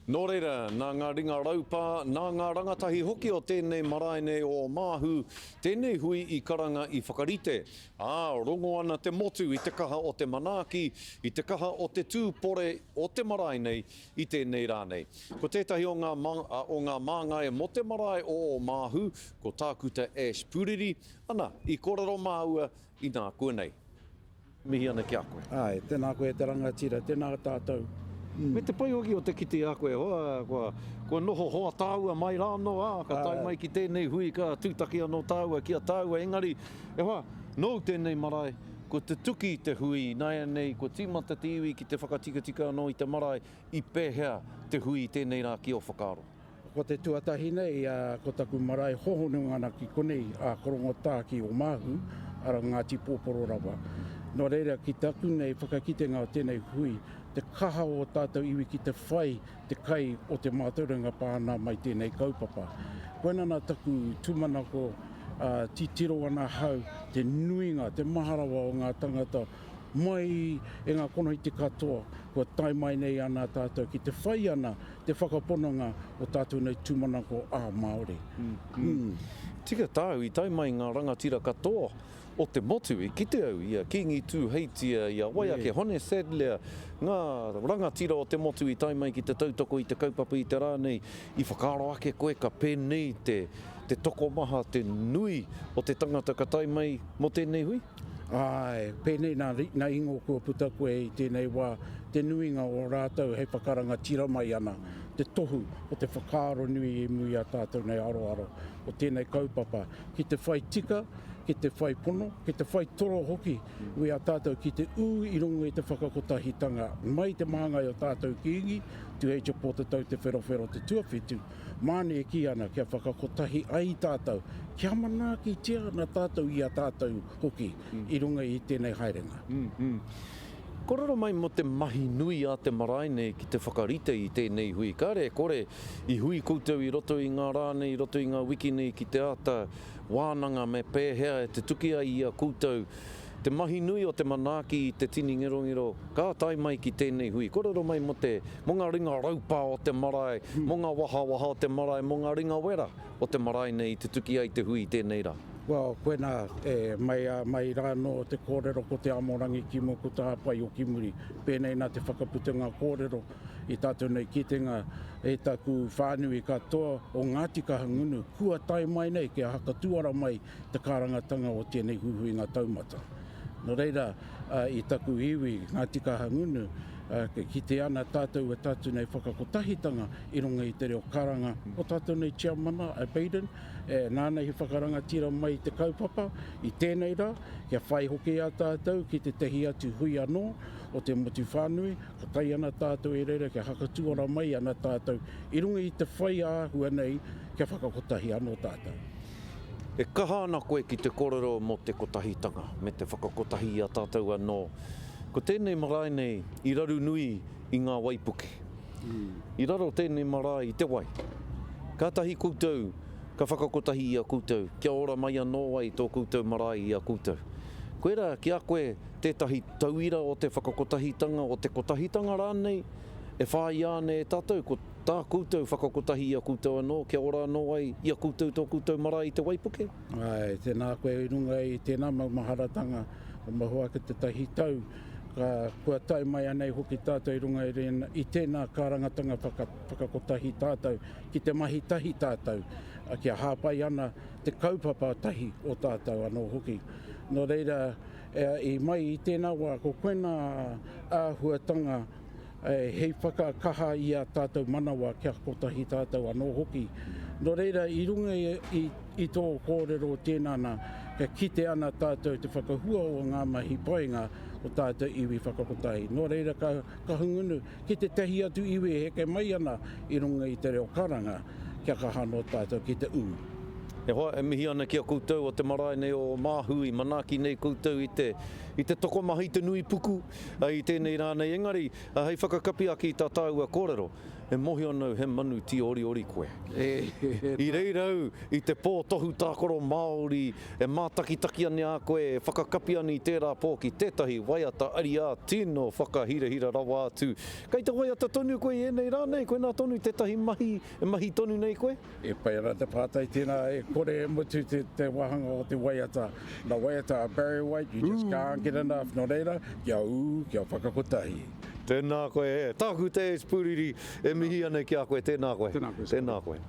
Nō reira, nā ngā ringa raupā, nā ngā rangatahi hoki o tēnei marae nei o Māhu, tēnei hui i karanga i whakarite. Rongo ana te motu i te kaha o te manaaki, i te kaha o te tūpore o te marae nei i tēnei rā nei. Ko tētahi o ngā māngai mo te marae o Māhu, ko tākuta Ash Puriri, ana i kōrero māua i nā kua nei. Mihi ana ki a koe. Ai, tēnā koe te rangatira, tēnā tātou. Me te pai hoki o te kiti a koe hoa, kua noho hoa tāua mai rāno, ka tai mai ki tēnei hui, ka tūtaki anō tāua ki a tāua, engari, nou tēnei marae, ko te tuki i te hui, nai nei, ko tīmata te iwi ki te whakatikatika anō i te marae, i pēhea te hui i tēnei rā ki o whakaro. Ko te tuatahi nei, ko taku marae hohonu ana ki konei, korongotā ki o Māhu, ara Ngāti Pōporo rawa. Nō reira ki taku nei whakakitenga o tēnei hui, te kaha o tātou iwi ki te whai, te kai o te mātauranga pāna mai tēnei kaupapa. Koena nā taku tūmana ko titiro ana hau, te nuinga, te maharawa o ngā tangata, mai e ngā kono i te katoa, kua tai mai nei ana tātou ki te whai ana, te whakaponanga o tātou nei tūmana ko Māori. Tika tāu i tai mai ngā rangatira katoa o te motu i kite au, ia Kingi Tū Heitia, ia Waiake Hone Sadler, ngā rangatira o te motu i tai mai ki te tautoko i te kaupapa i te rā nei, i whakaro ake koe ka pēnei te toko maha, te nui o te tangata ka tai mai mo tēnei hui? Ai, pēnei nā ingo kua puta koe i tēnei wā, te nuinga o rātou hei whakaranga tira mai ana, te tohu o te whakaaro nui e mui a tātou nei aroaro o tēnei kaupapa, ki te whai tika, ki te whai pono, ki te whai toro hoki, ui a tātou ki te ū i rungo i te whakakotahitanga, mai te māngai o tātou ki ingi, tu hei te pōtatau te wherowhero te tuawhitu, māne e ki ana kia whakakotahi ai tātou, kia manaaki tia na tātou i a tātou hoki, i runga i tēnei haerenga. Korero mai mo te mahi nui a te marae nei ki te whakarite i tēnei hui. Kare, kore, i hui koutou i roto i ngā rā nei, i roto i ngā wiki nei ki te ata wānanga me pēhea e te tuki ai i a koutou. Te mahi nui o te manaaki i te tini ngero, ka tai mai ki tēnei hui. Korero mai mo ngā ringa raupā o te marae, mo ngā waha o te marae, mo ngā ringa wera o te marae nei, te tuki ai te hui i tēnei rā. Well, koena mai rāno o te kōrero ko te amorangi ki mo ko tā pai o Kimuri. Pēnei nā te whakaputunga kōrero i tātou nei kitenga e taku whānui katoa o Ngāti Kahangunu. Kua tai mai nei kia haka tuara mai te kārangatanga o tēnei huhuinga taumata. No reira, i taku iwi Ngāti Kahangunu, ki te ana tātou e tātou nei whakakotahitanga i runga i te reo karanga o tātou nei chairmana a Baden, nānei he whakaranga tira mai te kaupapa i tēnei rā, kia whai hoki a tātou ki te tehi atu hui anō o te motu whānui, ka tai ana tātou e reira, kia hakatuara mai ana tātou i runga i te whai āhua nei, kia whakakotahi anō tātou. E kaha ana koe ki te kōrero mo te kotahitanga, me te whakakotahi a tātou anō. Ko tēnei marae nei, i raru nui i ngā waipuke. I raro tēnei marae i te wai. Kātahi koutou, ka whakakotahi i a koutou, kia ora mai anō ai tō koutou marae i a koutou. Koera, ki a koe tētahi tauira o te whakakotahitanga, o te kotahitanga rānei, e whai ane e tātou, ko tā koutou whakakotahi i a koutou anō, kia ora anō ai i a koutou tō koutou marae i te waipuke? Ai, tēnā koe i runga i tēnā maharatanga, o mahua ki te tahi tau, kua tai mai anei hoki tātou i runga i tēnā kārangatanga whakakotahi tātou, ki te mahi tahi tātou, kia hāpai ana te kaupapa tahi o tātou anō hoki. No reira, i mai i tēnā wā, ko koena āhuatanga, hei whakakaha i a tātou manawa kia kotahi tātou anō hoki. No reira, i runga i tō kōrero tēnā ka kite ana tātou te whakahua o ngā mahi painga o tātou iwi whakakotahi. No reira ka hungunu, ki te tehi atu iwi heke mai ana i runga i te reo karanga kia kaha no tātou ki te ū. E hoa, e mihi ana ki a koutou o te marae nei o Māhu i manaaki nei koutou i te toko mahi te nui puku i tēnei rā nei. Engari, hei whakakapi aki i tā tāua kōrero, e mohi anau he manu ti ori koe. I reirau, i te pō tohu tākoro Māori, e mātakitaki ane a koe, e whakakapi ane i tērā pō ki tētahi waiata ari a tino whakahirahira rawa atu. Kei te waiata tonu koe i enei rānei, koe nā tonu tētahi mahi, e mahi tonu nei koe? E pai ara te pātai tēnā, e kore e mutu te wahanga o te waiata. Nā waiata a Barry White, you just can't get enough. Nō reira, kia whakakotahi. Tēnā koe, tāku te spuriri, e mihi ane ki a koe, tēnā koe. Tēnā koe. Tēnā koe.